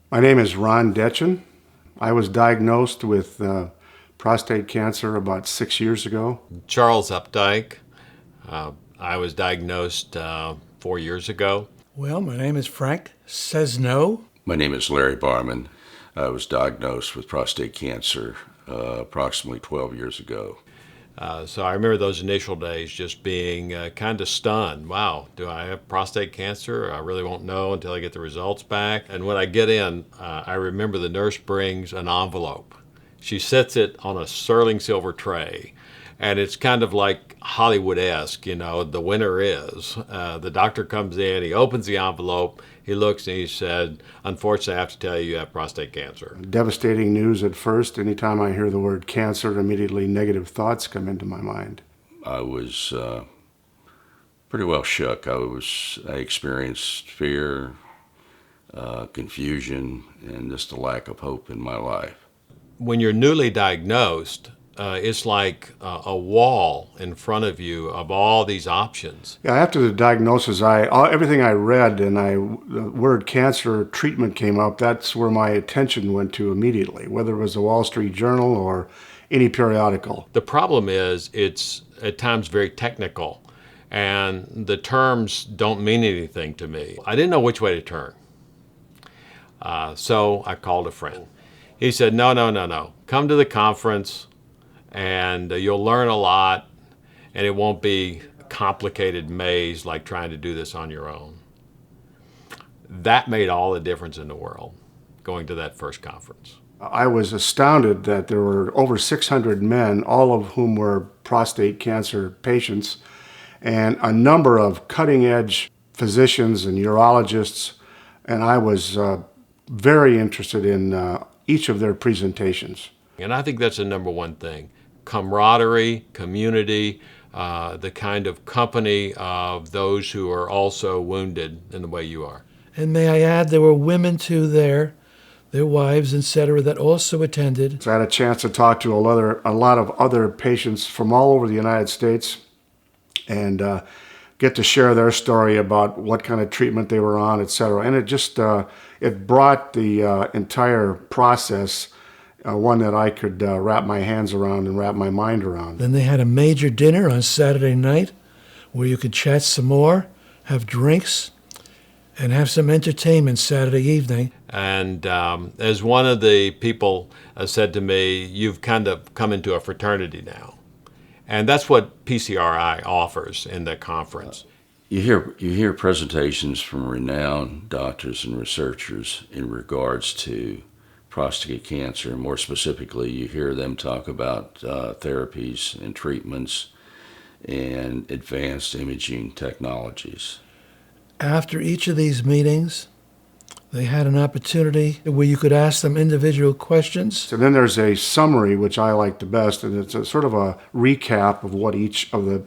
My name is Ron Detchen. I was diagnosed with prostate cancer about 6 years ago. Charles Updike. I was diagnosed 4 years ago. Well, my name is Frank Says No. My name is Larry Barman. I was diagnosed with prostate cancer approximately 12 years ago. So I remember those initial days just being kind of stunned. Wow, do I have prostate cancer? I really won't know until I get the results back. And when I get in, I remember the nurse brings an envelope. She sets it on a sterling silver tray. And it's kind of like Hollywood-esque, the winner is. The doctor comes in, he opens the envelope, he looks and he said, unfortunately, I have to tell you have prostate cancer. Devastating news at first. Anytime I hear the word cancer, immediately negative thoughts come into my mind. I was pretty well shook. I experienced fear, confusion, and just a lack of hope in my life. When you're newly diagnosed, it's like a wall in front of you of all these options. Yeah, after the diagnosis, everything I read and the word cancer treatment came up, that's where my attention went to immediately, whether it was the Wall Street Journal or any periodical. The problem is it's at times very technical, and the terms don't mean anything to me. I didn't know which way to turn. So I called a friend. He said, no. Come to the conference, and you'll learn a lot, and it won't be a complicated maze like trying to do this on your own. That made all the difference in the world, going to that first conference. I was astounded that there were over 600 men, all of whom were prostate cancer patients, and a number of cutting-edge physicians and urologists, and I was very interested in each of their presentations. And I think that's the number one thing. Camaraderie, community, the kind of company of those who are also wounded in the way you are. And may I add, there were women too there, their wives, etc., that also attended. So I had a chance to talk to a lot of other patients from all over the United States and get to share their story about what kind of treatment they were on, etc. And it just it brought the entire process one that I could wrap my hands around and wrap my mind around. Then they had a major dinner on Saturday night where you could chat some more, have drinks, and have some entertainment Saturday evening. And as one of the people said to me, you've kind of come into a fraternity now. And that's what PCRI offers in the conference. You hear presentations from renowned doctors and researchers in regards to prostate cancer. More specifically, you hear them talk about therapies and treatments and advanced imaging technologies. After each of these meetings, they had an opportunity where you could ask them individual questions. So then there's a summary, which I like the best, and it's a sort of a recap of what each of the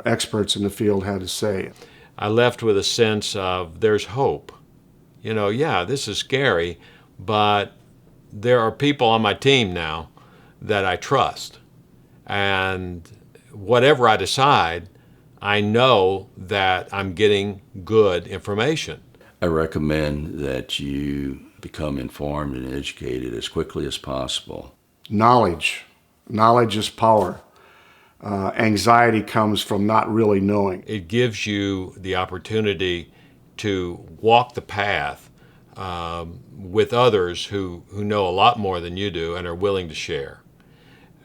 experts in the field had to say. I left with a sense of there's hope. This is scary, but there are people on my team now that I trust. And whatever I decide, I know that I'm getting good information. I recommend that you become informed and educated as quickly as possible. Knowledge is power. Anxiety comes from not really knowing. It gives you the opportunity to walk the path with others who know a lot more than you do and are willing to share.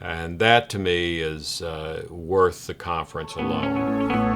And that, to me, is worth the conference alone.